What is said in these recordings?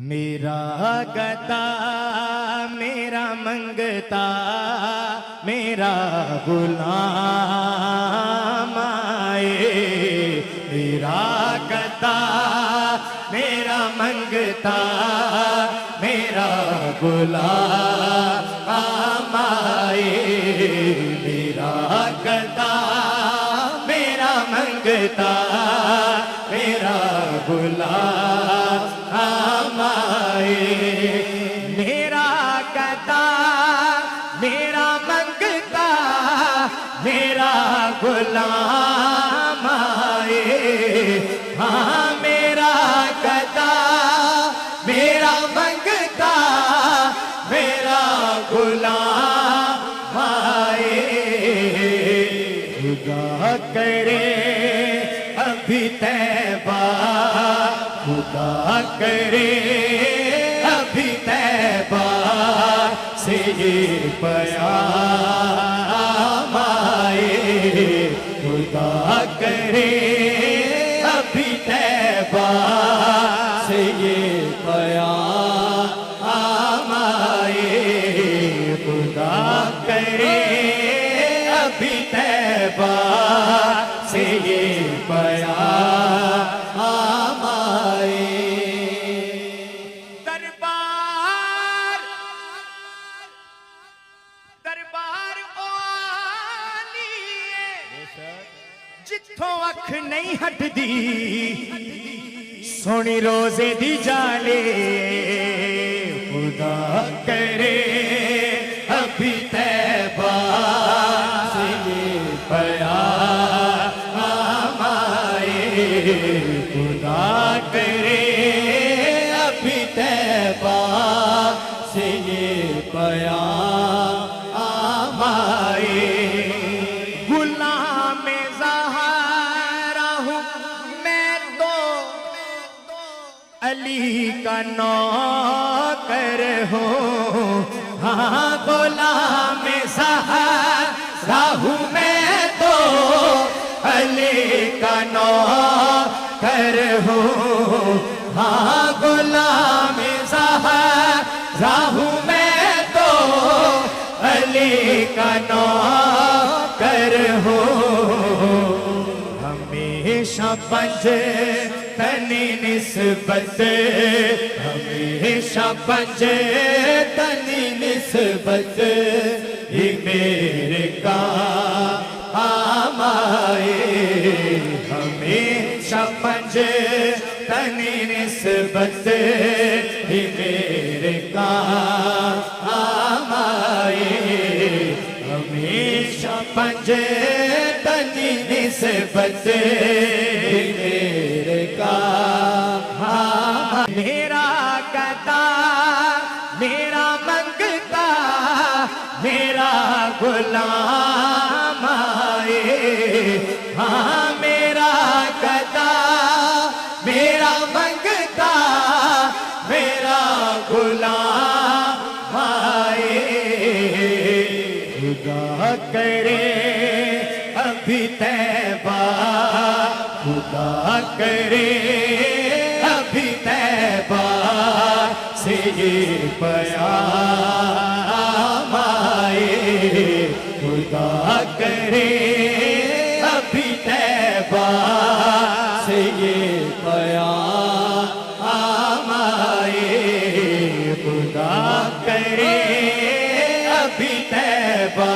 मेरा गदा मेरा मंगता मेरा गुलाम आए। मेरा गदा मेरा मंगता मेरा गुलाम आए। मेरा गदा मेरा मंगता मेरा गुलाम आए। मेरा गदा मेरा मंगता मेरा गुलाम आए। हाँ मेरा गदा मेरा मंगता मेरा गुलाम आए। खुदा करे अभी तैबा खुदा करे अभी तैबा से ये प्याम आए। खुदा करे अभी तैबा से ये प्याम आए। खुदा करे अभी तैबा से ये प्याम आए। दरबार दरबार आलिए जिथों अख नहीं हटदी सोनी रोजे दी जाले। खुदा करे अभी तैबा से ये प्याम आए। खुदा करे अभी तैबा से ये प्याम आए। गुलाम ज़हरा हूँ मैं तो अली का नौकर हूँ। हाँ गुलाम ज़हरा हूँ मैं तो अली का नौकर हूँ। हाँ गुलाम ज़हरा हूँ मैं तो अली का नौकर हूँ। हमेशा पंज तनी निस्बत हमेशा पंज तनी निस्बत ही मेरे काम आए। हमेशा पंज तनी निस्बत ही मेरे काम आए। हमेशा पंज तनी निस्बत मेरे काम। मेरा गदा मेरा मंगता मेरा गुलाम आए। हाँ मेरा गदा मेरा मंगता मेरा गुलाम आए। खुदा करे अभी तैबा खुदा करे अभी तैबा से ये प्याम आए। खुदा करे अभी तैबा से ये प्याम आए। खुदा करे अभी तैबा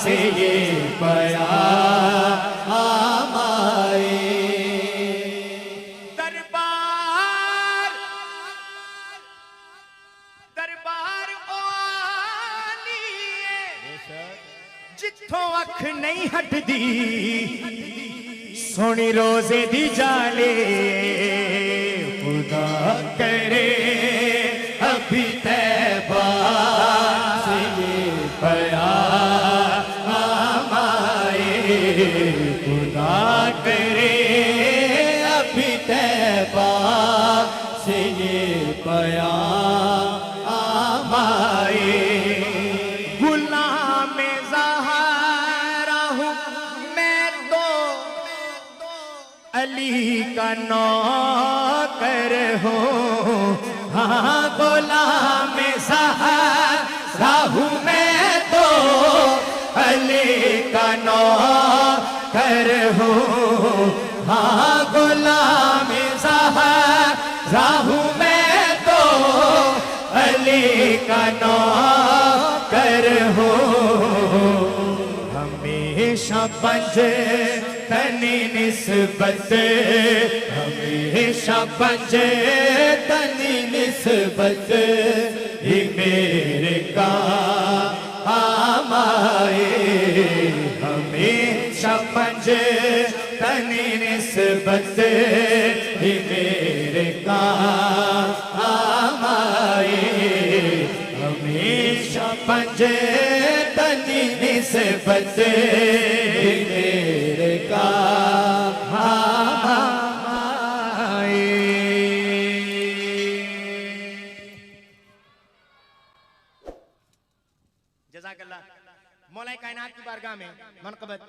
से ये प्याम आए। दरबार दरबार आलिए जिथों अख नहीं हटदी सोनी रोजे दी जाले। खुदा करे अभी तैबा से ये प्याम आए। खुदा करे अभी तैबा से ये प्याम आए। गुलाम ज़हरा हूँ मैं तो अली का नौकर हूँ। हाँ गुलाम ज़हरा हूँ मैं तो अली का नौकर हूँ। हाँ गुलाम ज़हरा हूँ मैं तो अली का नौकर हूँ। हमेशा पंजतनी निस्बत, हमेशा पंजतनी निस्बत ही मेरे काम आए। हमेशा पंजतनी निस्बत ही मेरे काम आए। हमेशा पंजतनी निस्बत मेरे काम आए। जज़ाकल्लाह। मौला कायनात की बारगाह में मनक़बत,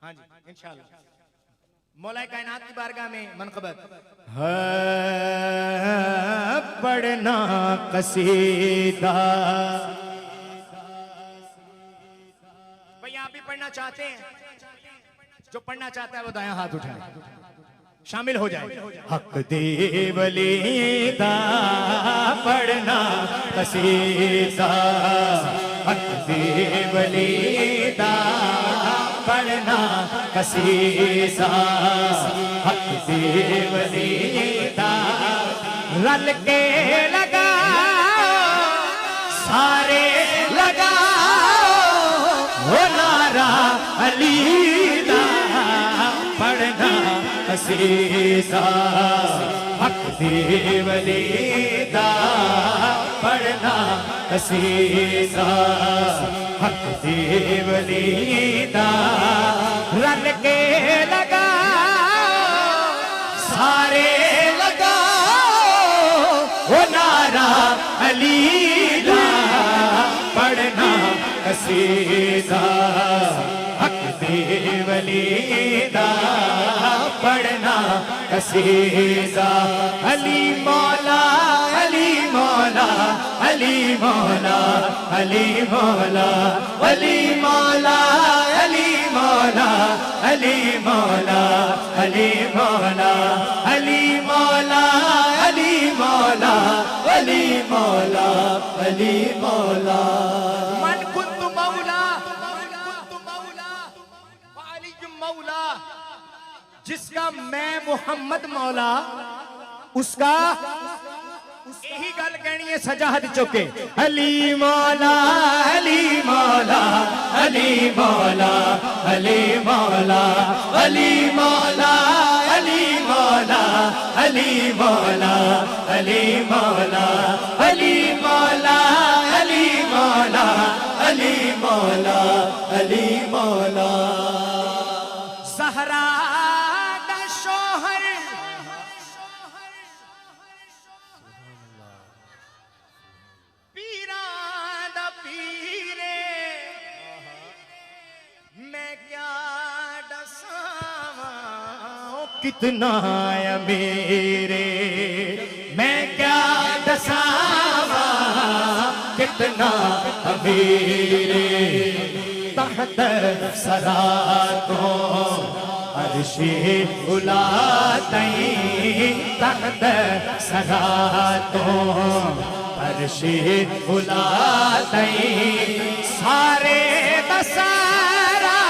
हाँ जी इंशाअल्लाह, मौला कायनात की बारगाह में मनक़बत पढ़ना कसीदा। भाई आप भी पढ़ना चाहते हैं? जो पढ़ना चाहता है वो दायां हाथ उठाए, शामिल हो जाए। हक दे वलीदा पढ़ना कसीदा, हक दे वलीदा पढ़ना कसीदा, हक दे वलीदा रल के लगा सारे लगा हो नारा अली दा पढ़ना कसीदा, हक दे वलीदा पढ़ना कसीदा, हक दे वलीदा रल के लगा सारे लगा वो नारा अली दा पढ़ना कसीदा, हक दे वलीदा पढ़ना कसीदा। अली मौला अली मौला अली मौला अली मौला अली मौला अली मौला अली मौला अली मौला अली मौला अली मौला अली मौला अली मौला। मन कुंत मौला अली मौला, जिसका मैं मोहम्मद मौला उसका यही गल कहनी है सजा हाथ चुके। अली मौला अली मौला अली मौला अली मौला अली मौला अली मौला अली मौला अली मौला अली मौला अली मौला अली मौला अली मौला। ज़हरा दा शोहर पीरा दा पीरे, मैं क्या दसावां कितना मेरे, मैं क्या दसावां कितना मेरे। तहत सरा तो अर्शे उला तई, तहत सरा तो अर्शे उला तई सारे दसारा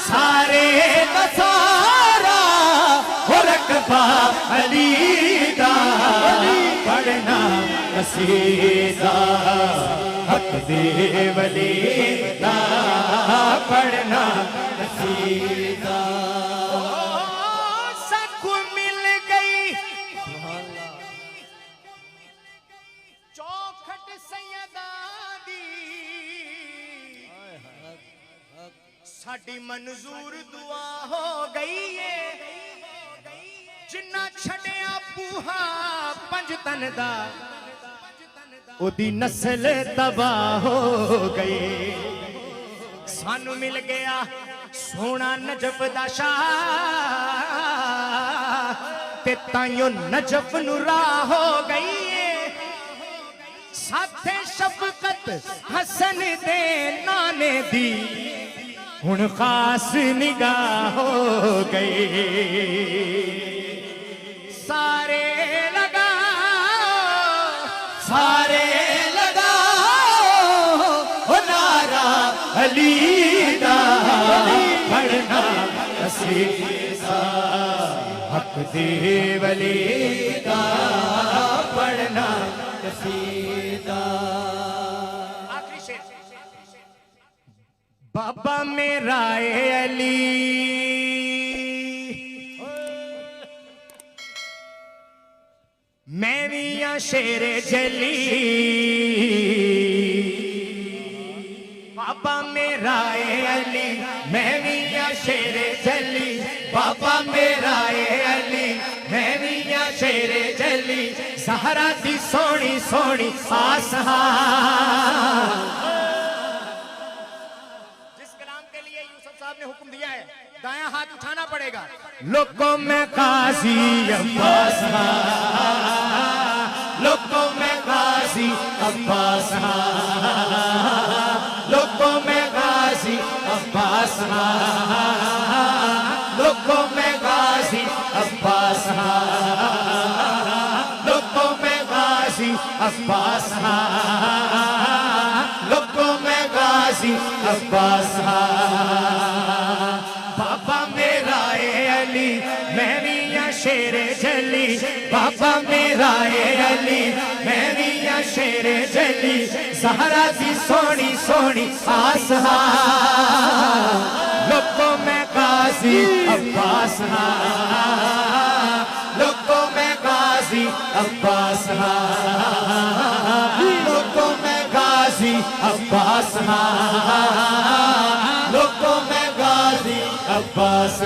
सारे दसारा हो रकबा अली दा पढ़ना कसीदा, हक दे वलीदा पढ़ना कसीदा। सबको मिल गई चौखट सैयदा दी, साडी मंजूर दुआ हो गई है। जिन्ना छड़िया पूहा पंज तन दा ओदी नस्ल तबाह हो गई। सानू मिल गया सोना नजफ दा शाह, ते ताइयों नजफ नुरा हो गई है, साथे शफकत हसन दे नाने दी हुण खास निगाह हो गई। सारे लगा हो नारा अली दा पढ़ना कसीदा, हक दे वली दा पढ़ना कसीदा। आखिरी शेर, बाबा मेरा अली मैं भी या शेर जली, बाबा मेरा अली मैं भी या शेर जली, बाबा मेरा अली मैं भी या शेर जली, सहरा दी सोनी सोनी आसहा। जिस कलाम के लिए यूसुफ साहब ने हुक्म दिया है दायां हाथ उठाना पड़ेगा। लोगों में काजी अब्बास, लोगों में गाजी अब्बास, लोगों में गाजी अब्बास, लोगों में गाजी अब्बास, लोगों में गाजी अब्बास, लोगों में गाजी अब्बास। बाबा मेरा अली मैं भी या शेर जली, बाबा मेरा अली मैं भी या शेर जली, सहरा दी सोनी सोनी आसहा। लोगों में गाजी अब्बास, लोगों में गाजी अब्बास, लोगों में गाजी अब्बास, लोगों में गाजी अब्बास।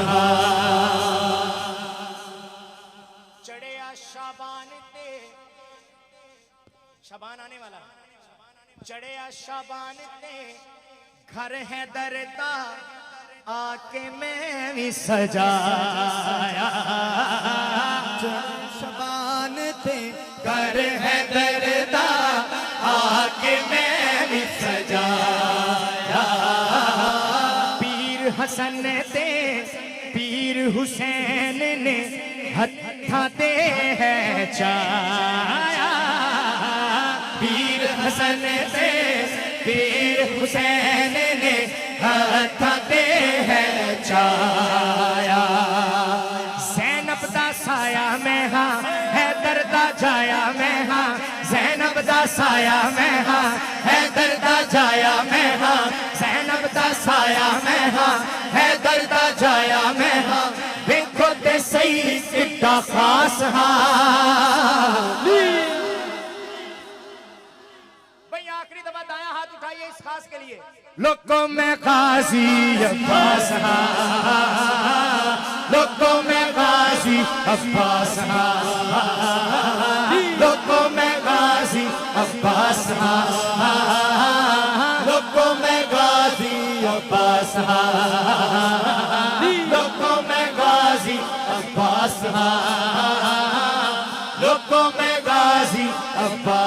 चढ़े शाबान ते, शाबान आने वाला, चढ़े शाबान ते घर है दरदा आके मैं भी सजाया, शाबान ते घर है दरदा आके मैं भी सजाया। पीर हसन ते पीर हुसैन ने हत्था दे है चाया, पीर हसन ते पीर हुसैन ने हत्था दे है चाया। ज़ैनब दा साया मैं हाँ हैदर दा जाया मैं हाँ, ज़ैनब दा साया मैं हाँ हैदर दा जाया मैं हाँ, ज़ैनब दा साया मैं हाँ हैदर दा जाया मैं हाँ, देखो ते सही कितना खास हाँ। भाई आखिरी दफा दायां हाथ उठाइए इस खास के लिए। लोगों में गाजी अब्बास, लोगों में गाजी अब्बास, लोगों में गाजी अब्बास, लोगों में गाजी अब्बास, लोगों में गाजी अब्बास, लोगों में गाजी अब्बास।